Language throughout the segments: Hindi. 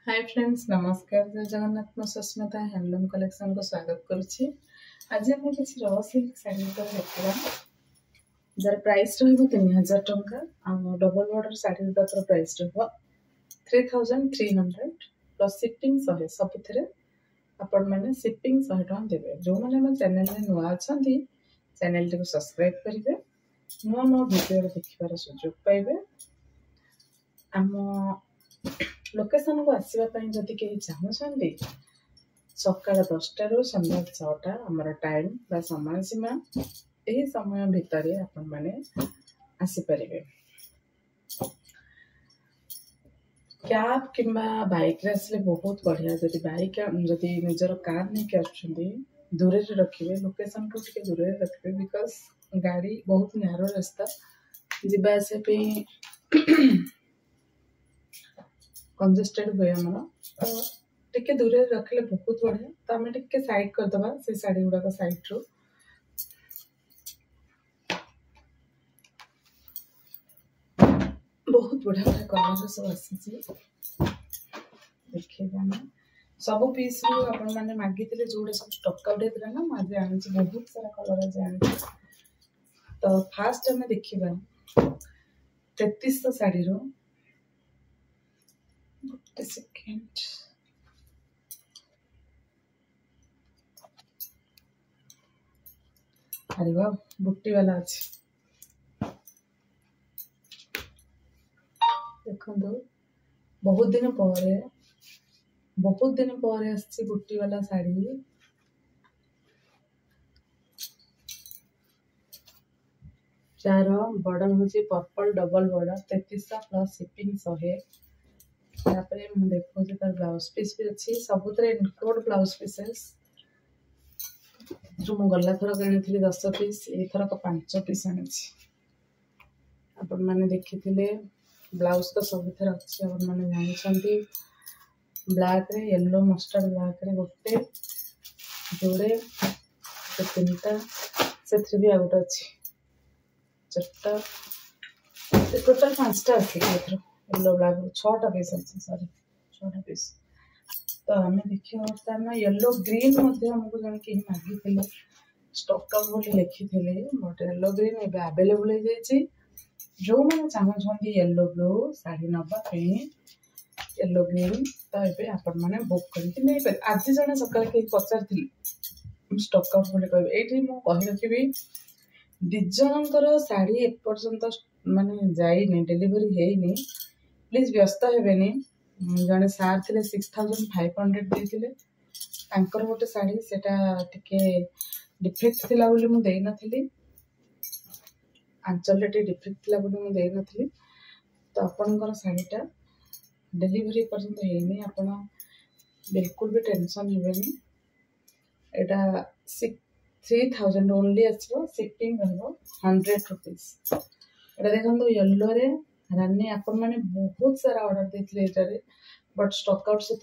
हाय फ्रेंड्स, नमस्कार। जय जगन्नाथ। मो सुस्मिता हैंडलूम कलेक्शन को स्वागत करुच्ची। आज आम किसी रॉ सिल्क शाढ़ी देखा जार प्राइस रो 3000 टंका। डबल बॉर्डर शाढ़ी गुड़ाकर प्राइस रो 3300 प्लस शिपिंग 100 सबुथे आपण मैंने शिपिंग 100 टका देवे। जो मैंने मो चैनल में नुआ अच्छा चैनल टी सब्सक्राइब करेंगे, नुआ नुआ वीडियो देखार सुजोग पाइबे। आम लोकेशन को आसवाई जदि कहीं चाहूँगी सकाल 10टा रू संध्या 6टा आमर टाइम बा समय सीमा यही समय भितर आपण मैंने आसीपारे। कैब कि बाइक आसले बहुत बढ़िया। जदि बाइक जदि निजर कार नहीं आसुँच दूर रखिए, लोकेशन को टे दूर रखिए, बिकज गाड़ी बहुत नैरो रास्ता जावास कंजेस्टेड हुए आमर तो टिके दूर रखले बहुत बढ़िया। तो आम टिके साइड करदे से शाढ़ी गुड़ाक साइड रू बहुत बढ़िया बढ़िया कलर सब आसी देखिए। सब पीस रू आपण मैंने मागी जो सब स्टक आउट होता ना, मुझे आनी बहुत सारा कलर आज आनी। तो फास्ट आम देखा 3300 शाढ़ी रू गोटे सेकेंड। अरे वाह, बुट्टी वाला अच्छे देखो। बहुत दिन पर आसी बुट्टी वाला शाढ़ी। जार बॉर्डर हूँ purple double border 3300 plus shipping 100। देखो तार ब्लाउज पीस भी अच्छी, सबुतरे इनक्लूड ब्लाउज पीसेस। जो मु गला थर किनी 10 पीस, एथरक 5 पीस आनी। आपण मैंने देखी ब्लाउज तो सबुथे अच्छी। आपण मैंने जानते ब्लैक रे येलो मस्टर्ड ब्लैक रे गोटे जोड़े 3टा से भी आ गोटे अच्छी 4टा टोटाल 5टा आसी येलो ब्लैक 6टा पीस अच्छी। सॉरी 6टा पीस। तो आम देखिए बर्तमान येलो ग्रीन आमको जन कहीं मागी स्टॉक आउट बोली लिखी बट येलो ग्रीन एवं आवेलेबल हो जाए। जो मैंने चाहूँगी येलो ब्लू शाढ़ी नापी येलो ग्रीन तो ये आपण मैंने बुक कर आज जन सका कहीं पचारि स्टॉक आउट बोली कह ये रखी दिजर शाढ़ी एपर्यंत माने जाइनी डेलीवरी है। प्लीज व्यस्त हेनी। जड़े सार थे 6500 देते गोटे शाढ़ी से डिफेक्ट थिला बोली मुझे नथी आंचल डिफेक्ट थिला बोली मुझे नथी। तो आपणकर शाढ़ीटा डेलीवरी पर्यंत है आपण बिल्कुल भी टेंशन हेनी। एटा 3000 ओनली आसो, शिपिंग 100 रुपीज। एटा देखो येलो रे रानी आपण मैंने बहुत सारा ऑर्डर देते बट स्टॉक आउट से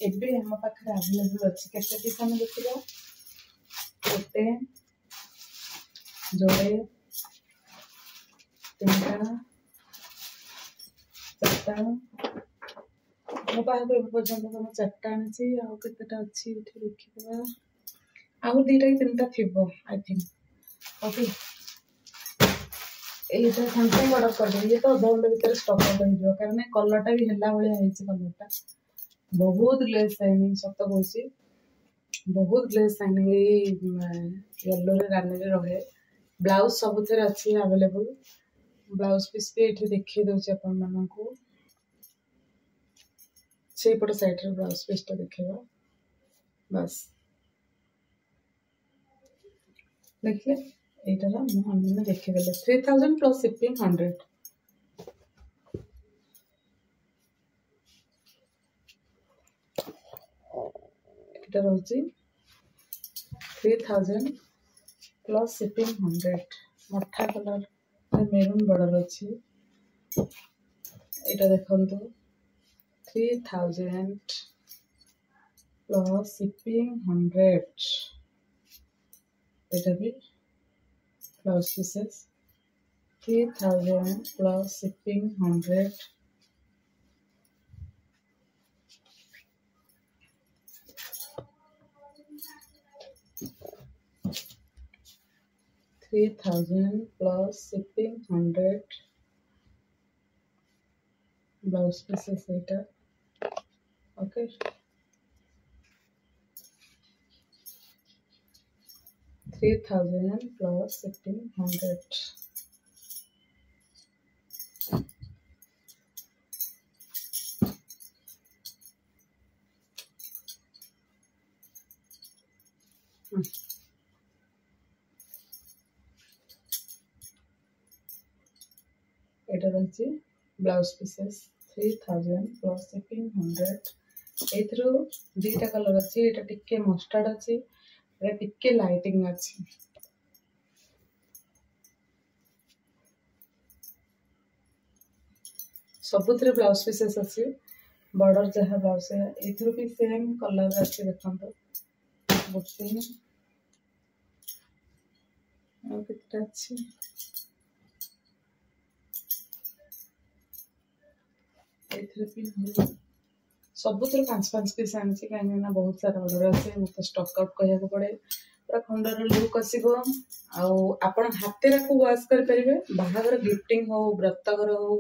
एबे हम पाखे अवेलेबल अच्छी। केते पीस हम देखिबा गोटे जोड़े 3टा 4टा मो पाखे ए पर्यंत तुम 4टा आनी आतेटा अच्छी देखिए। आउ 2टा कि 3टा थी आई थिंक। ओके ये सामने ऑर्डर कर दे तो अधघंटे भर स्टॉक आउट हो कारण कलरटा भी है भाई कलरटा बहुत ग्लेज शाइनिंग सत कह बहुत ग्लेज शाइनिंग येलो रे रानी रे रहे। ब्लाउज सबुथे अच्छी अवेलेबल। ब्लाउज पीस भी ये देखी दूसरी आपण मानू से पट साइड रे ब्लाउज पीसटा देखा बस देखिए এইটার আমি দেখিদেলে 3000 প্লাস শিপিং 100। এটা রয়েছে 3000 প্লাস শিপিং 100। মঠা কলর মেরুন বর্ডর আছে। এটা দেখুন 3000 প্লাস শিপিং 100। এটা भी blouse pieces 3000 plus shipping 100। 3000 plus shipping 100 blouse pieces later. Okay, 3000 plus shipping 100. এটা রয়েছে ব্লাউজ পিসেস 3000 plus shipping 100 ଏଥିରୁ ଦୁଇଟା କଲର୍ ଅଛି ଏଟା ଟିକେ ମଷ୍ଟାର୍ଡ ଅଛି ଏଟା ଟିକେ ଲାଇଟିଂ ଅଛି ସବୁଥିରେ ବ୍ଲାଉଜ ପିସେସ୍ ଅଛି ବର୍ଡର ଯାହା ବ୍ଲାଉଜ ଏଥିରୁ ବି ସେମ୍ କଲର୍ ଅଛି ଦେଖନ୍ତୁ ଗୋଟେ ଆଉ କେତେଟା ଅଛି ସବୁଥିରେ 5-5 ପିସ୍ ଆଣିଛି କାହିଁକି ନା ବହୁତ ସାରା ଅର୍ଡର ଅଛି ମୋତେ ଷ୍ଟକ୍ ଆଉଟ୍ କରିବାକୁ ପଡ଼େ ପୁରା ଖଣ୍ଡର ଲୁକ୍ ଆସିବ ଆଉ ଆପଣ ହାତେରାକୁ ୱାଶ୍ କରିପାରିବେ ବାହାଘର ଗିଫ୍ଟିଂ ହଉ ବ୍ରତଘର ହଉ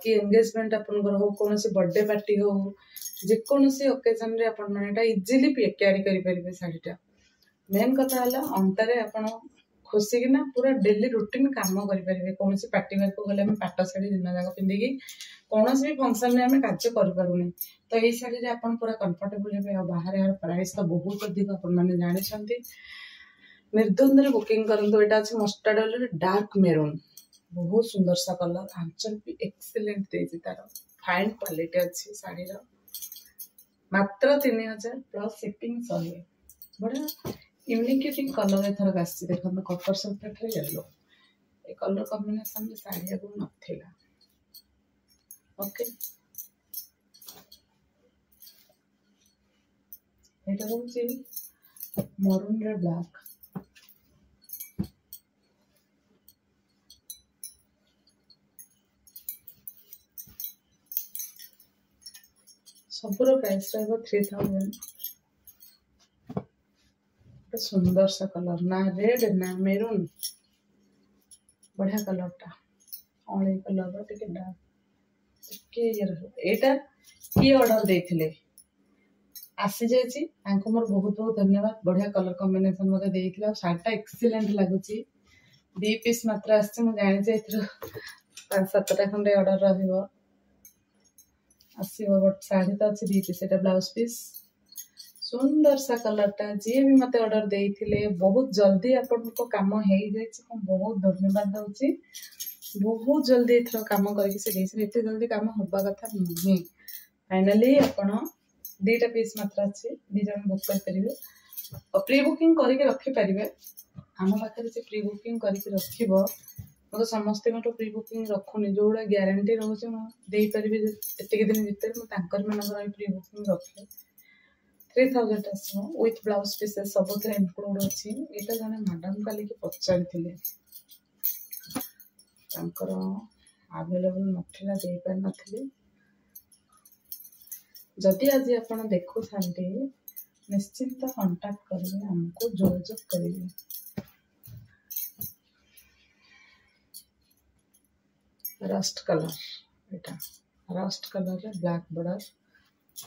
କି ଏନଗେଜମେଣ୍ଟ ଆପଣଙ୍କର ହଉ କୌଣସି ବର୍ଥଡେ ପାର୍ଟି ହଉ ଯେକୌଣସି ଅକେଜନରେ ଆପଣ ମାନେ ଏଟା ଇଜିଲି କ୍ୟାରି କରିପାରିବେ ଶାଢ଼ୀଟା ମେନ୍ କଥା ହେଲା ଅଣ୍ଟାରେ ଆପଣ ଖୋସିକିନା ପୁରା ଡେଲି ରୁଟିନ୍ କାମ କରିପାରିବେ କୌଣସି ପାର୍ଟି ୱାର୍କକୁ ଗଲେ ଆମେ ପାଟ ଶାଢ଼ୀ ଦିନ ଯାକ ପିନ୍ଧିକି କୌଣସି ବି ଫଙ୍କସନରେ ଆମେ କାର୍ଯ୍ୟ କରିପାରୁନି ତ ଏଇ ଶାଢ଼ୀରେ ଆପଣ ପୁରା କମ୍ଫର୍ଟେବଲ ହେବେ ଆଉ ବାହାରେ ଏହାର ପ୍ରାଇସ୍ ତ ବହୁତ ଅଧିକ ଆପଣମାନେ ଜାଣିଛନ୍ତି ନିର୍ଦ୍ୱନ୍ଦରେ ବୁକିଂ କରନ୍ତୁ ଏଇଟା ଅଛି ମଷ୍ଟାର୍ଡ କଲର ଡାର୍କ ମେରୁନ୍ ବହୁତ ସୁନ୍ଦର ସା କଲର ଆଞ୍ଚଲ ବି ଏକ୍ସେଲେଣ୍ଟ ଦେଇଛି ତାର ଫାଇନ୍ କ୍ୱାଲିଟି ଅଛି ଶାଢ଼ୀର ମାତ୍ର 3000 ପ୍ଲସ୍ ସିପିଂ 100 ବଢ଼ିଆ यूनिक कलर एथर आसी देखो कपर सल्फेट येलो ए कलर कॉम्बिनेशन में साड़ी आगु नथिला ओके एटा होची मरून रे ब्लैक सबरो प्राइस रहबो 3000 सुंदर सा कलर ना रेड ना मेरून बढ़िया कलर टा ऑले कलर टिके डार्क टिके एटा की ऑर्डर देथिले आसी जायछि तांको मोर बहुत बहुत धन्यवाद बढ़िया कलर कॉम्बिनेशन मते देथिला शार्टटा एक्सीलेंट लागुची 2 पीस मात्र आछि मु जानि जे इथरो 5-7टा खंडे ऑर्डर रहइबो आसीबो बट साड़ी तो अछि 2 पीस एटा ब्लाउज पीस सुंदर सा कलर टा जी भी मते ऑर्डर देइथिले बहुत जल्दी आपनको काम हे जायछि को बहुत धन्यवाद दउछि बहुत जल्दी इथरो काम करके से देइछि एते जल्दी काम होबा कथा नहीं फाइनली आपण दीटा पीस मात्र अछि दी जन बुक कर परिबे और प्री बुकिंग करके रखि परिबे हम पाखरे से प्री बुकिंग करके रखिबो मो समस्त मतो प्री बुकिंग रखुनी जोड़ा ग्यारंटी रहउछि म देइ परिबे एते दिन भीतर म तांकर मनकर प्री बुकिंग रखे 3000 आसो विथ ब्लाउज पीसेस सब इनक्लूड अच्छी एटा जने मैडम काली के पचारिथिले तांकर अवेलेबल नथिला देइ पार नथिले जदि आज आपण देखु थांते निश्चिंत कांटेक्ट करिवे हमको जोगाजोग करिवे रस्ट कलर एटा रस्ट कलर रे ब्लैक बॉर्डर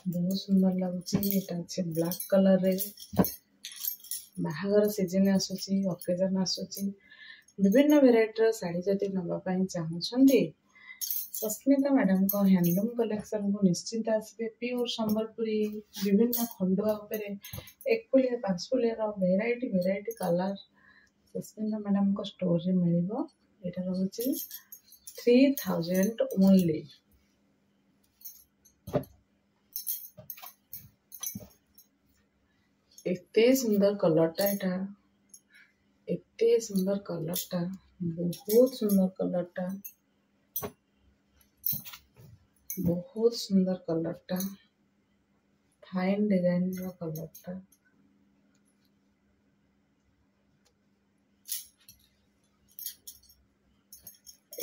बहुत सुंदर लगुच ब्लैक कलर रे बाहागर सीजन आसूची ओकेजन आसूची विभिन्न वेराइटी साड़ी जदि नवाई चाहूँगी सस्मिता मैडम को हैंडलूम कलेक्शन को निश्चिंत आसबे प्योर संबलपुरी विभिन्न खंडुआ एक फुलिया 5 फुलिया variety variety colour Sasmita madam को स्टोर रे मिलिबो एटा रहउची 3000 ओनली एते सुंदर कलरटा एटा एते सुंदर कलरटा बहुत सुंदर कलरटा बहुत सुंदर कलरटा फाइन डिजाइन रो कलरटा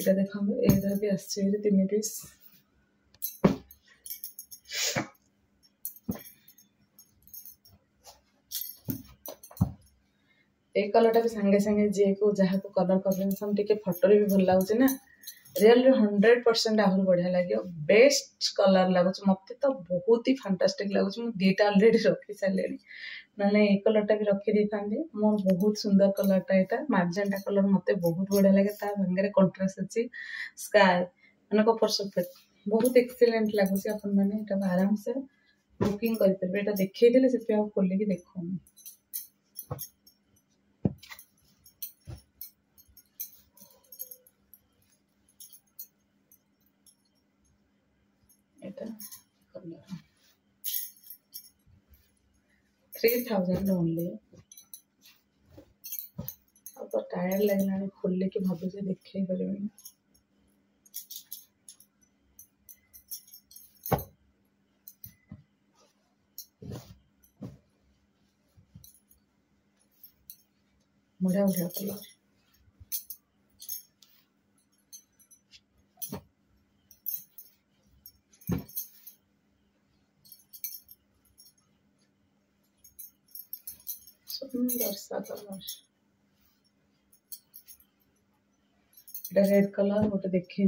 एटा देखो एटा भी आछे 3 पीस ए कलरटा भी संगे संगे जी को जहाँ को कलर कॉम्बिनेशन टिके फोटो भी भल लगुच ना रियल 100% आहरी बढ़िया लगे बेस्ट कलर लगुच मत तो बहुत ही फैंटास्टिक लगुच मु दीटा ऑलरेडी रखी सारे ना ए कलरटा भी रखी दी था मोर बहुत सुंदर कलरटा यहाँ मैजेंटा कलर मत बहुत बढ़िया लगे भांगे कंट्रास्ट अच्छी स्काई मैंने कपर सफेद बहुत एक्सीलेंट लगुच अपन मैंने आराम से बुकिंग करें देखते से खोलिक देखनी कलर 3000 ओनली अब तो टायर लगना खोल के भावुँ देखे पारे बढ़िया बढ़िया कलर सुंदर सा कलर रेड कलर गोटे देखी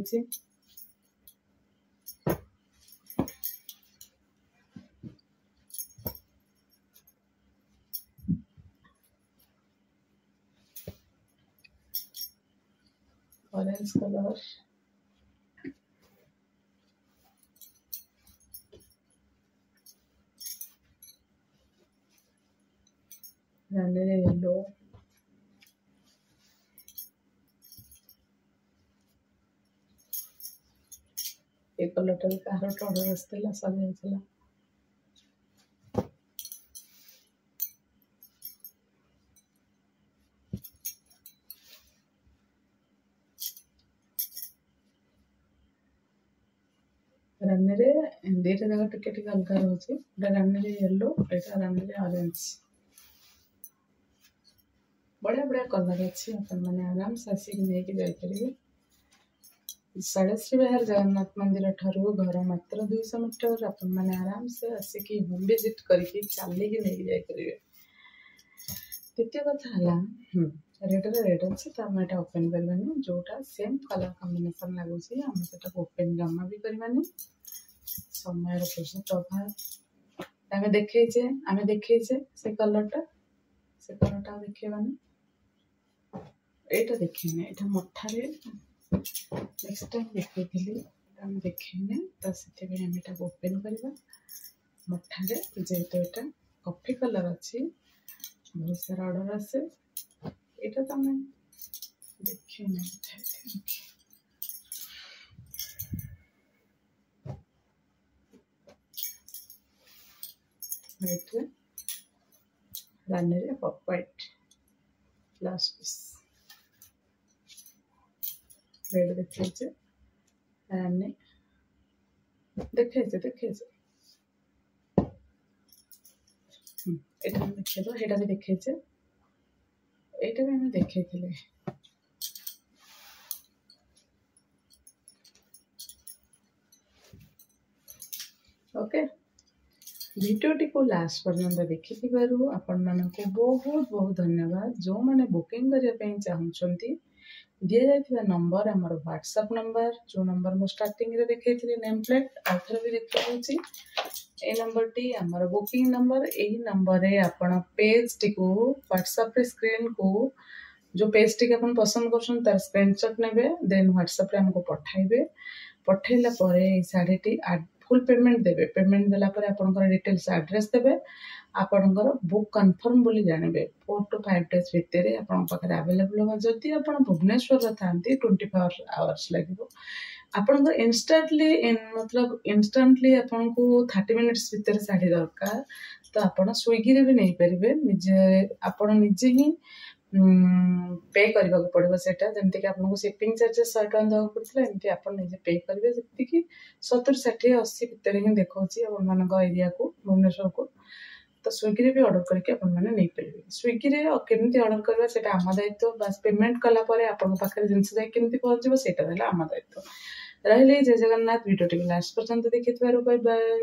ऑरेंज कलर येलो ये कलरटा भी कहार ऑर्डर आसाला सजाइला रानी रे दीटा जगह टिके अलग रोचे रानी रे येलो एटा रानी रे ऑरेंज बढ़िया बढ़िया कलर अच्छी मैंने आराम से आसिक नहीं जापर साढ़े श्री विहार जगन्नाथ मंदिर ठारू घर मात्र 200 मीटर अपन मैंने आराम से आसिक होम विजिट करके चलिकी नहीं जापर द्वितीय कथा रेड रेड अच्छे तो आम यहाँ ओपन करवानी जोटा सेम कलर कॉम्बिनेशन लगुच आम से ओपन जमा भी करवानी समय प्रभाव आम देखे से कलरटा देखेबानी एटा देखेने एटा मठारे नेक्स्ट टाइम देखेने तो से ओपन करवा मठारे जेहेतु यहाँ कॉफी कलर अच्छी बहुत सारा ऑर्डर आसे यहाँ तो आम देखे रानी रे pop white last piece red देखे रानी देखे एटा देखे तो हेटा भी देखे एटा भी हमें देखे थे ओके भिडियोटी को लास्ट पर्यंत देखि आपण मानक बहुत बहुत धन्यवाद जो मैंने बुकिंग करने चाहते दि जाइथिबा नंबर आमर व्हाट्सएप नंबर जो नंबर मु स्टार्टिंग रे देखैथिली नेम प्लेट आउथरे भी देखौछि ए नंबर टी आमर बुकिंग नंबर एही नंबर रे आपण पेज टी को व्हाट्सएप रे स्क्रीन को जो पेज टी अपन पसंद करछन तार स्क्रीनशॉट नेबे देन व्हाट्सएप रे हमको पठाइबे पठाइला परे ए साड़ी टी फुल पेमेंट देबे पेमेंट देला परे आपनकर डिटेल्स एड्रेस देबे आपनकर बुक कंफर्म बोली जानबे 4 to 5 डेज भितर आपन पाखरे अवेलेबल होगा जदि आपन भुवनेश्वर रे थांती 24 आवर्स लागबो आपनकर इंस्टेंटली मतलब इंस्टेंटली आपन को 30 मिनिट्स भितर साड़ी दरकार तो आपन स्विगी रे भी नहीं परिबे निजे आपन निजे ही पे करबा को पड़िबो सेटा जेमति कि आपन को शिपिंग चार्जेस 100 टका दवा पड़थिला एमति आपन निजे पे करबे जेमति कि 70 60 80 भितर ही देखौछि आपन मानक एरिया को भुवनेश्वर को तो स्विगी रे भी ऑर्डर करके अपन माने नहीं परिबे स्विगी रे केमति ऑर्डर करबा सेटा आम दायित्व बस पेमेंट कला परे आपन पाखरे जिंस जाय केमति पहुंचबो सेटा रहला आम दायित्व रहले जय जगन्नाथ वीडियो टी लास्ट पर्यंत देखिथबारो बाय बाय।